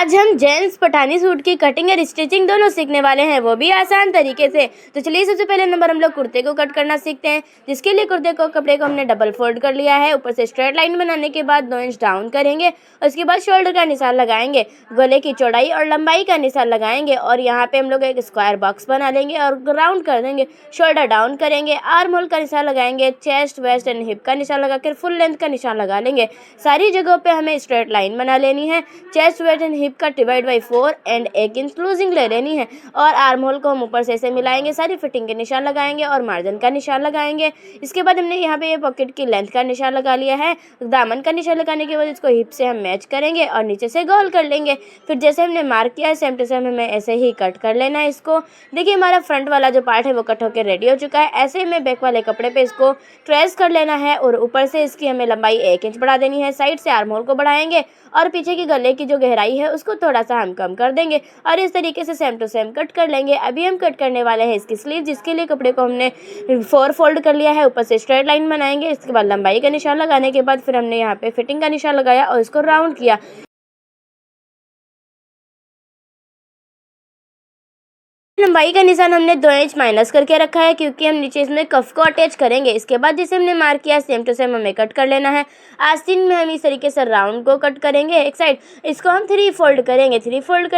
आज हम gents Pathani suit की कटिंग और स्टिचिंग दोनों सीखने वाले हैं, वो भी आसान तरीके से। तो चलिए सबसे पहले नंबर हम लोग कुर्ते को कट करना सीखते हैं, जिसके लिए कुर्ते को कपड़े को हमने डबल फोल्ड कर लिया है। ऊपर से स्ट्रेट लाइन बनाने के बाद 2 इंच डाउन करेंगे, उसके बाद शोल्डर का निशान लगाएंगे, गले की चौड़ाई और लंबाई का निशान लगाएंगे और यहाँ पे हम लोग एक स्क्वायर बॉक्स बना लेंगे और राउंड कर देंगे। शोल्डर डाउन करेंगे, आर्म होल का निशान लगाएंगे, चेस्ट वेस्ट एंड हिप का निशान लगाकर फुल लेंथ का निशान लगा लेंगे। सारी जगहों पे हमें स्ट्रेट लाइन बना लेनी है। चेस्ट वेस्ट एंड हिप का divide by 4 and 1 inch losing ले लेनी है और आर्म होल को हम ऊपर से ऐसे मिलाएंगे, सारी फिटिंग के निशान लगाएंगे और मार्जिन का निशान लगाएंगे। इसके बाद हमने यहाँ पे ये पॉकेट की लेंथ का निशान लगा लिया है। दामन का निशान लगाने के बाद इसको हिप से हम मैच करेंगे और नीचे से गोल कर लेंगे। फिर जैसे हमने मार्क किया है सेम टू सेम हमें ऐसे ही कट कर लेना है इसको। देखिए हमारा फ्रंट वाला जो पार्ट है वो कट होकर रेडी हो चुका है। ऐसे में बैक वाले कपड़े पे इसको ट्रेस कर लेना है और ऊपर से इसकी हमें लंबाई 1 इंच बढ़ा देनी है। साइड से आर्म होल को बढ़ाएंगे और पीछे की गले की जो गहराई है उसको थोड़ा सा हम कम कर देंगे और इस तरीके से सेम टू सेम कट कर लेंगे। अभी हम कट करने वाले हैं इसकी स्लीव, जिसके लिए कपड़े को हमने 4 फोल्ड कर लिया है। ऊपर से स्ट्रेट लाइन बनाएंगे, इसके बाद लंबाई का निशान लगाने के बाद फिर हमने यहाँ पे फिटिंग का निशान लगाया और इसको राउंड किया। लंबाई का निशान हमने 2 इंच माइनस करके रखा है क्योंकि हम नीचे इसमें कफ को अटैच करेंगे। इसके बाद जिसे हमने मार्क किया सेम टू सेम हमें कट कर लेना है। आस्तीन में हम इस तरीके से राउंड को कट करेंगे एक साइड, इसको हम 3 फोल्ड करेंगे। 3 फोल्ड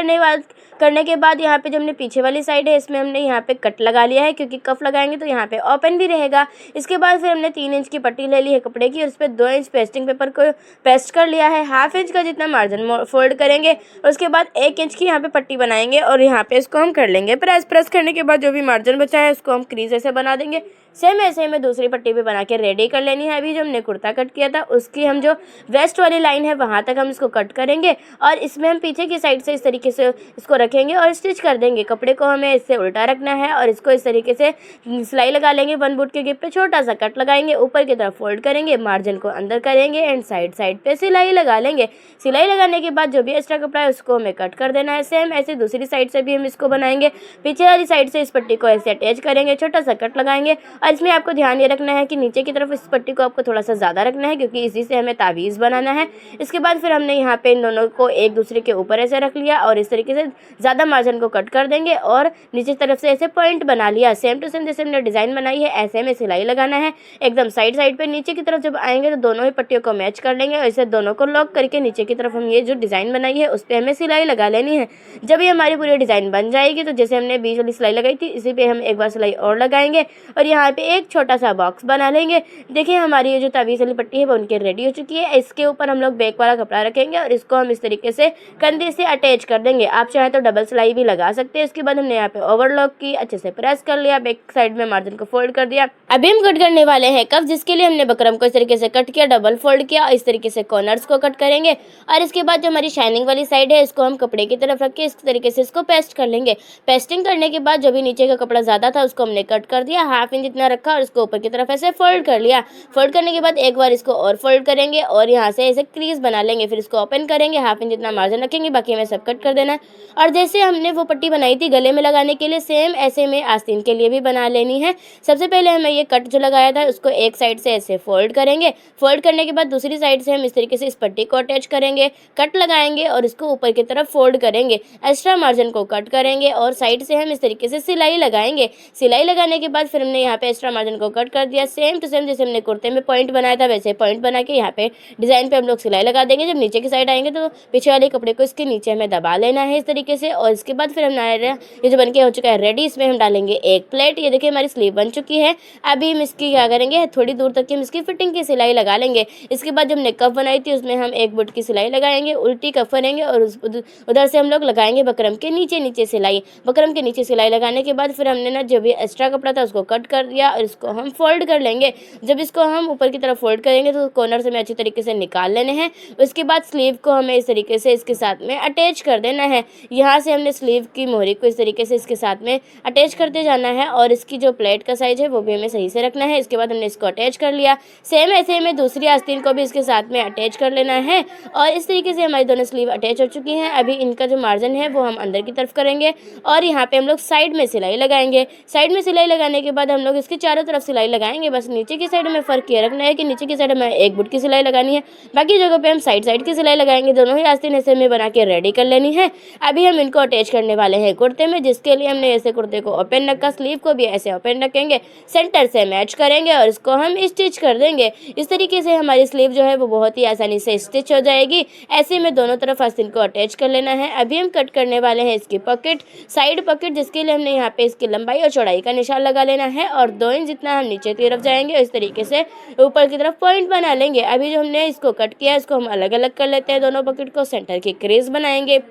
करने के बाद यहाँ पे जो हमने पीछे वाली साइड है इसमें हमने यहाँ पे कट लगा लिया है क्योंकि कफ लगाएंगे तो यहाँ पे ओपन भी रहेगा। इसके बाद फिर हमने 3 इंच की पट्टी ले ली है कपड़े की और उस पर 2 इंच पेस्टिंग पेपर को पेस्ट कर लिया है। हाफ इंच का जितना मार्जिन फोल्ड करेंगे और उसके बाद 1 इंच की यहाँ पे पट्टी बनाएंगे और यहाँ पे इसको हम कर लेंगे प्रेस करने के बाद जो भी मार्जिन बचा है उसको हम क्रीज ऐसे बना देंगे। सेम ऐसे में दूसरी पट्टी भी बना के रेडी कर लेनी है। अभी जो हमने कुर्ता कट किया था उसकी हम जो वेस्ट वाली लाइन है वहां तक हम इसको कट करेंगे और इसमें हम पीछे की साइड से इस तरीके से इसको रखेंगे और स्टिच कर देंगे। कपड़े को हमें इससे उल्टा रखना है और इसको इस तरीके से सिलाई लगा लेंगे। 1 बूट के गिप पे छोटा सा कट लगाएंगे, ऊपर की तरफ फोल्ड करेंगे, मार्जिन को अंदर करेंगे एंड साइड पे सिलाई लगा लेंगे। सिलाई लगाने के बाद जो भी एक्स्ट्रा कपड़ा है उसको हमें कट कर देना है। सेम ऐसे दूसरी साइड से भी हम इसको बनाएंगे। पीछे वाली साइड से इस पट्टी को ऐसे अटैच करेंगे, छोटा सा कट लगाएंगे और इसमें आपको ध्यान ये रखना है कि नीचे की तरफ इस पट्टी को आपको थोड़ा सा ज़्यादा रखना है क्योंकि इसी से हमें तावीज़ बनाना है। इसके बाद फिर हमने यहाँ पे इन दोनों को एक दूसरे के ऊपर ऐसे रख लिया और इस तरीके से ज़्यादा मार्जिन को कट कर देंगे और नीचे तरफ से ऐसे पॉइंट बना लिया। सेम टू सेम जैसे हमने डिज़ाइन बनाई है ऐसे में सिलाई लगाना है एकदम साइड पे। नीचे की तरफ जब आएंगे तो दोनों ही पट्टियों को मैच कर लेंगे और इसे दोनों को लॉक करके नीचे की तरफ हम ये जो डिज़ाइन बनाई है उस पर हमें सिलाई लगा लेनी है। जब ये हमारी पूरी डिज़ाइन बन जाएगी तो जैसे हमने बीच वाली सिलाई लगाई थी इसी पे हम एक बार सिलाई और लगाएंगे और यहाँ पे एक छोटा सा बॉक्स बना लेंगे। देखिए हमारी ये जो तावीज़ वाली पट्टी है वो उनके रेडी हो चुकी है। इसके ऊपर हम लोग बैक वाला कपड़ा रखेंगे और इसको हम इस तरीके से कंधे से अटैच कर देंगे। आप चाहें तो डबल सिलाई भी लगा सकते हैं। इसके बाद हमने यहाँ पे ओवरलॉक की, अच्छे से प्रेस कर लिया, बैक साइड में मार्जिन को फोल्ड कर दिया। अभी हम कट करने वाले हैं कफ, जिसके लिए हमने बकरम को इस तरीके से कट किया, डबल फोल्ड किया और इस तरीके से कॉर्नर्स को कट करेंगे और इसके बाद जो हमारी शाइनिंग वाली साइड है इसको हम कपड़े की तरफ रख के इस तरीके से इसको पेस्ट कर लेंगे। पेस्टिंग करने के बाद जो भी नीचे का कपड़ा ज़्यादा था उसको हमने कट कर दिया, हाफ इंच जितना रखा और इसको ऊपर की तरफ ऐसे फोल्ड कर लिया। फोल्ड करने के बाद एक बार इसको और फोल्ड करेंगे और यहाँ से ऐसे क्रीज बना लेंगे। फिर इसको ओपन करेंगे, हाफ इंच जितना मार्जिन रखेंगे, बाकी हमें सब कट कर देना है। और जैसे हमने वो पट्टी बनाई थी गले में लगाने के लिए सेम ऐसे में आस्तीन के लिए भी बना लेनी है। सबसे पहले हमें ये कट जो लगाया था उसको एक साइड से ऐसे फोल्ड करेंगे। फोल्ड करने के बाद दूसरी साइड से हम इस तरीके से इस पट्टी को अटैच करेंगे, कट लगाएंगे और इसको ऊपर की तरफ फोल्ड करेंगे। एक्स्ट्रा मार्जिन को कट करेंगे और साइड से हम इस तरीके से सिलाई लगाएंगे। सिलाई लगाने के बाद फिर हमने यहाँ पे एक्स्ट्रा मार्जिन को कट कर दिया। सेम टू सेम जैसे हमने कुर्ते में पॉइंट बनाया था वैसे पॉइंट बना के यहाँ पे डिजाइन पे हम लोग सिलाई लगा देंगे। जब नीचे की साइड आएंगे तो पीछे वाले कपड़े को इसके नीचे हमें दबा लेना है इस तरीके से और इसके बाद फिर हम ये जो बनके हो चुका है रेडी, इसमें हम डालेंगे एक प्लेट। ये देखिए हमारी स्लीव बन चुकी है। अभी हम इसकी क्या करेंगे, थोड़ी दूर तक की हम इसकी फिटिंग की सिलाई लगा लेंगे। इसके बाद जो हमने कफ बनाई थी उसमें हम एक बुट की सिलाई लगाएंगे, उल्टी कफ करेंगे और उधर से हम लोग लगाएंगे बकरम के नीचे सिलाई। बकरम के नीचे सिलाई लगाने के बाद फिर हमने ना जो भी एक्स्ट्रा कपड़ा था उसको कट कर दिया और इसको हम फोल्ड कर लेंगे। जब इसको हम ऊपर की तरफ फोल्ड करेंगे तो कॉर्नर से हमें अच्छी तरीके से निकाल लेने हैं। उसके बाद स्लीव को हमें इस तरीके से इसके साथ में अटैच कर देना है। यहाँ से हमने स्लीव की मोहरी को इस तरीके से इसके साथ में अटैच करते जाना है और इसकी जो प्लेट का साइज है वो भी हमें सही से रखना है। इसके बाद हमने इसको अटैच कर लिया। सेम ऐसे में दूसरी आस्तीन को भी इसके साथ में अटैच कर लेना है और इस तरीके से हमारी दोनों स्लीव अटैच हो चुकी हैं। अभी इनका जो मार्जिन है वो हम अंदर की तरफ करेंगे और यहाँ पे हम लोग साइड में सिलाई लगाएंगे। साइड में सिलाई लगाने के बाद हम लोग इसके चारों तरफ सिलाई लगाएंगे। बस नीचे की साइड में फ़र्क ये रखना है कि नीचे की साइड में एक बुट की सिलाई लगानी है, बाकी जगह पे हम साइड की सिलाई लगाएंगे। दोनों ही आस्तीन ऐसे में बना के रेडी कर लेनी है। अभी हम इनको अटैच करने वाले हैं कुर्ते में, जिसके लिए हमने ऐसे कुर्ते को ओपन रखा, स्लीव को भी ऐसे ओपन रखेंगे, सेंटर से मैच करेंगे और इसको हम स्टिच कर देंगे। इस तरीके से हमारी स्लीव जो है वो बहुत ही आसानी से स्टिच हो जाएगी। ऐसे में दोनों तरफ आस्तीन को अटैच कर लेना है। अभी हम कट करने वाले हैं इसकी पॉकेट, साइड पॉकेट, जिसके लिए हमने यहाँ पे इसकी लंबाई और चौड़ाई का निशान लगा लेना है और 2 इंच जितना हम नीचे की तरफ जाएंगे और इस तरीके से ऊपर की तरफ पॉइंट बना लेंगे। अभी जो हमने इसको कट किया है इसको हम अलग अलग कर लेते हैं। दोनों पॉकेट को सेंटर की क्रीज बनाएंगे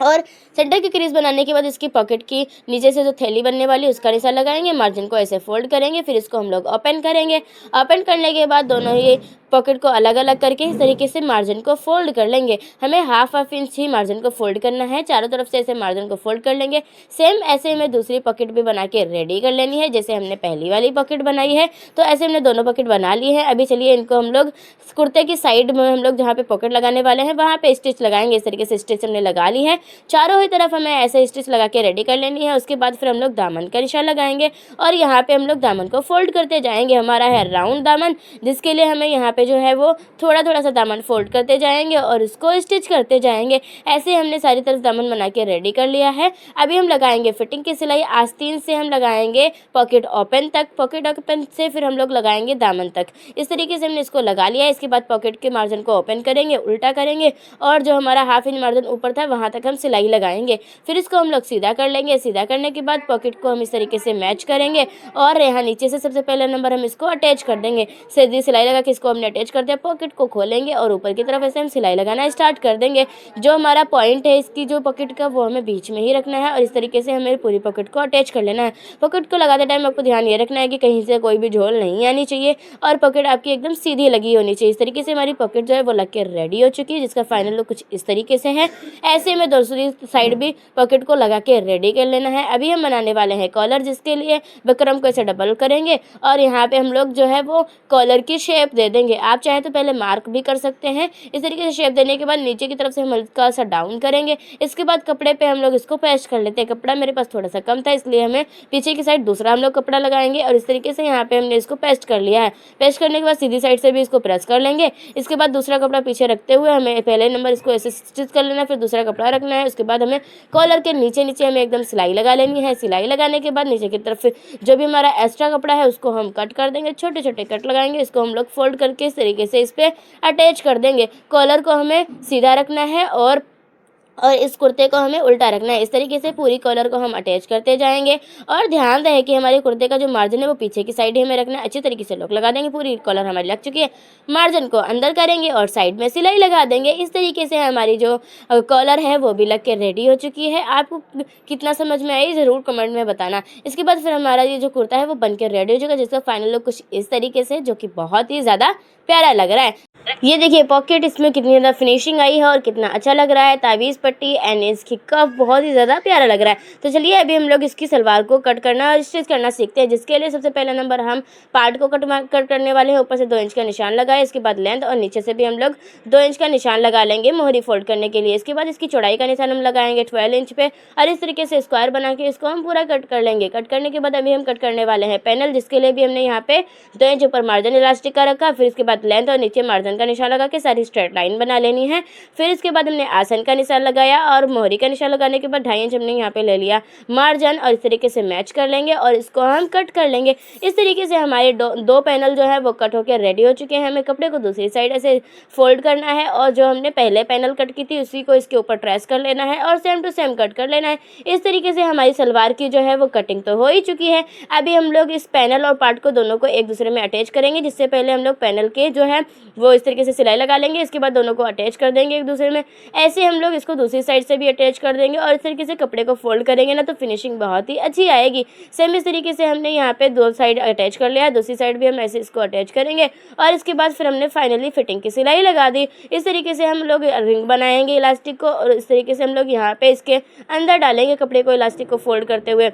और सेंटर की क्रीज बनाने के बाद इसकी पॉकेट की नीचे से जो थैली बनने वाली है उसका निशान लगाएंगे, मार्जिन को ऐसे फोल्ड करेंगे, फिर इसको हम लोग ओपन करेंगे। ओपन करने के बाद दोनों ही पॉकेट को अलग अलग करके इस तरीके से मार्जिन को फोल्ड कर लेंगे। हमें हाफ इंच ही मार्जिन को फोल्ड करना है, चारों तरफ से ऐसे मार्जिन को फोल्ड कर लेंगे। सेम ऐसे में दूसरी पॉकेट भी बना के रेडी कर लेनी है, जैसे हमने पहली वाली पॉकेट बनाई है तो ऐसे हमने दोनों पॉकेट बना ली है। अभी चलिए इनको हम लोग कुर्ते की साइड में हम लोग जहाँ पे पॉकेट लगाने वाले हैं वहाँ पे स्टिच लगाएंगे। इस तरीके से स्टिच हमने लगा ली है, चारों ही तरफ हमें ऐसे स्टिच लगा के रेडी कर लेनी है। उसके बाद फिर हम लोग दामन का निशान लगाएंगे और यहाँ पे हम लोग दामन को फोल्ड करते जाएंगे। हमारा है राउंड दामन, जिसके लिए हमें यहाँ पे जो है वो थोड़ा सा दामन फोल्ड करते जाएंगे और इसको स्टिच करते जाएंगे। ऐसे हमने सारी तरफ दामन बना के रेडी कर लिया है। अभी हम लगाएंगे फिटिंग की सिलाई। आस्तीन से हम लगाएंगे पॉकेट ओपन तक, पॉकेट ओपन से फिर हम लोग लगाएंगे दामन तक। इस तरीके से हमने इसको लगा लिया है। इसके बाद पॉकेट के मार्जिन को ओपन करेंगे, उल्टा करेंगे और जो हमारा हाफ इंच मार्जिन ऊपर था वहाँ तक हम सिलाई लगाएंगे। फिर इसको हम लोग सीधा कर लेंगे। सीधा करने के बाद पॉकेट को हम इस तरीके से मैच करेंगे और यहाँ नीचे से सबसे पहला नंबर हम इसको अटैच कर देंगे। सीधी सिलाई लगा के इसको हमने अटैच कर दिया, पॉकेट को खोलेंगे और ऊपर की तरफ ऐसे हम सिलाई लगाना स्टार्ट कर देंगे। जो हमारा पॉइंट है इसकी जो पॉकेट का वो हमें बीच में ही रखना है और इस तरीके से हमें पूरी पॉकेट को अटैच कर लेना है। पॉकेट को लगाते टाइम आपको ध्यान ये रखना है कि कहीं से कोई भी झोल नहीं आनी चाहिए और पॉकेट आपकी एकदम सीधी लगी होनी चाहिए। इस तरीके से हमारी पॉकेट जो है वो लग के रेडी हो चुकी है, जिसका फाइनल लुक कुछ इस तरीके से है। ऐसे में दूसरी साइड भी पॉकेट को लगा के रेडी कर लेना है। अभी हम बनाने वाले हैं कॉलर, जिसके लिए बकरम को ऐसे डबल करेंगे और यहाँ पे हम लोग जो है वो कॉलर की शेप दे देंगे। आप चाहे तो पहले मार्क भी कर सकते हैं। इस तरीके से शेप देने के बाद नीचे की तरफ से हम हल्का सा डाउन करेंगे। इसके बाद कपड़े पे हम लोग इसको पेस्ट कर लेते हैं। कपड़ा मेरे पास थोड़ा सा कम था, इसलिए हमें पीछे की साइड दूसरा हम लोग कपड़ा लगाएंगे और इस तरीके से यहाँ पे हमने इसको पेस्ट कर लिया है। पेस्ट करने के बाद सीधी साइड से भी इसको प्रेस कर लेंगे। इसके बाद दूसरा कपड़ा पीछे रखते हुए हमें पहले नंबर इसको ऐसे स्टिच कर लेना है, फिर दूसरा कपड़ा रखना है। उसके बाद हमें कॉलर के नीचे हमें एकदम सिलाई लगा लेनी है। सिलाई लगाने के बाद नीचे की तरफ जो भी हमारा एक्स्ट्रा कपड़ा है उसको हम कट कर देंगे, छोटे छोटे कट लगाएंगे। इसको हम लोग फोल्ड करके इस तरीके से इस पे अटैच कर देंगे। कॉलर को हमें सीधा रखना है और इस कुर्ते को हमें उल्टा रखना है। इस तरीके से पूरी कॉलर को हम अटैच करते जाएंगे और ध्यान रहे कि हमारे कुर्ते का जो मार्जिन है वो पीछे की साइड ही हमें रखना है। अच्छी तरीके से लॉक लगा देंगे। पूरी कॉलर हमारी लग चुकी है, मार्जिन को अंदर करेंगे और साइड में सिलाई लगा देंगे। इस तरीके से हमारी जो कॉलर है वो भी लग के रेडी हो चुकी है। आपको कितना समझ में आई ज़रूर कमेंट में बताना। इसके बाद फिर हमारा ये जो कुर्ता है वो बन के रेडी हो जाएगा, जिसका फाइनल लुक कुछ इस तरीके से, जो कि बहुत ही ज़्यादा प्यारा लग रहा है। ये देखिए पॉकेट इसमें कितनी ज़्यादा फिनिशिंग आई है और कितना अच्छा लग रहा है। तावीज़ पट्टी एंड इसकी कफ बहुत ही ज़्यादा प्यारा लग रहा है। तो चलिए अभी हम लोग इसकी सलवार को कट करना और स्टिच करना सीखते हैं, जिसके लिए सबसे पहला नंबर हम पार्ट को कट करने वाले हैं। ऊपर से 2 इंच का निशान लगाए, इसके बाद लेंथ और नीचे से भी हम लोग 2 इंच का निशान लगा लेंगे मोहरी फोल्ड करने के लिए। इसके बाद इसकी चौड़ाई का निशान हम लगाएंगे 12 इंच पे और इस तरीके से स्क्वायर बना के इसको हम पूरा कट कर लेंगे। कट करने के बाद अभी हम कट करने वाले हैं पैनल, जिसके लिए भी हमने यहाँ पे 2 इंच ऊपर मार्जिन इलास्टिक का रखा। फिर इसके बाद लेंथ और नीचे मार्जिन का निशान लगा के सारी स्ट्रेट लाइन बना लेनी है। फिर इसके बाद हमने आसन का निशान लगाया और मोहरी का निशान लगाने के बाद 2.5 इंच हमने यहाँ पे ले लिया मार्जिन और इस तरीके से मैच कर लेंगे और इसको हम कट कर लेंगे। इस तरीके से हमारे दो पैनल जो है वो कट होकर रेडी हो चुके हैं। हमें कपड़े को दूसरी साइड ऐसे फोल्ड करना है और जो हमने पहले पैनल कट की थी उसी को इसके ऊपर ट्रेस कर लेना है और सेम टू सेम कट कर लेना है। इस तरीके से हमारी सलवार की जो है वो कटिंग तो हो ही चुकी है। अभी हम लोग इस पैनल और पार्ट को दोनों को एक दूसरे में अटैच करेंगे, जिससे पहले हम लोग पैनल के जो है वो इस तरीके से सिलाई लगा लेंगे। इसके बाद दोनों को अटैच कर देंगे एक दूसरे में। ऐसे हम लोग इसको दूसरी साइड से भी अटैच कर देंगे और इस तरीके से कपड़े को फोल्ड करेंगे ना तो फिनिशिंग बहुत ही अच्छी आएगी। सेम इस तरीके से हमने यहाँ पे 2 साइड अटैच कर लिया है, दूसरी साइड भी हम ऐसे इसको अटैच करेंगे और इसके बाद फिर हमने फाइनली फिटिंग की सिलाई लगा दी। इस तरीके से हम लोग रिंग बनाएंगे इलास्टिक को और इस तरीके से हम लोग यहाँ पे इसके अंदर डालेंगे कपड़े को इलास्टिक को फोल्ड करते हुए।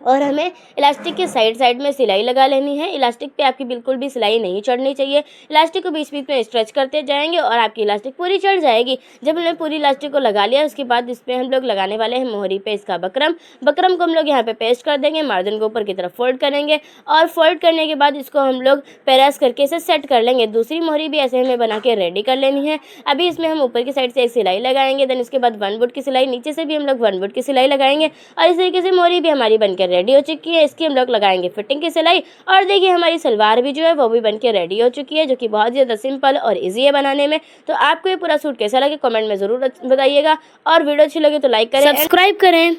और हमें इलास्टिक के साइड साइड में सिलाई लगा लेनी है। इलास्टिक पे आपकी बिल्कुल भी सिलाई नहीं चढ़नी चाहिए। इलास्टिक को बीच बीच में स्ट्रेच करते जाएंगे और आपकी इलास्टिक पूरी चढ़ जाएगी। जब हमने पूरी इलास्टिक को लगा लिया उसके बाद इस पर हम लोग लगाने वाले हैं मोहरी पे इसका बकरम। बकरम को हम लोग यहाँ पे पेस्ट कर देंगे, मार्जिन को ऊपर की तरफ फोल्ड करेंगे और फोल्ड करने के बाद इसको हम लोग प्रेस करके इसे सेट कर लेंगे। दूसरी मोहरी भी ऐसे हमें बना के रेडी कर लेनी है। अभी इसमें हम ऊपर की साइड से एक सिलाई लगाएंगे, देन इसके बाद 1 बुट की सिलाई, नीचे से भी हम लोग 1 बुट की सिलाई लगाएंगे और इस तरीके से मोहरी भी हमारी बनकर रेडी हो चुकी है। इसकी हम लोग लगाएंगे फिटिंग की सिलाई और देखिए हमारी सलवार भी जो है वो भी बनके रेडी हो चुकी है, जो कि बहुत ज़्यादा सिंपल और इजी है बनाने में। तो आपको ये पूरा सूट कैसा लगे कमेंट में ज़रूर बताइएगा और वीडियो अच्छी लगे तो लाइक करें, सब्सक्राइब करें।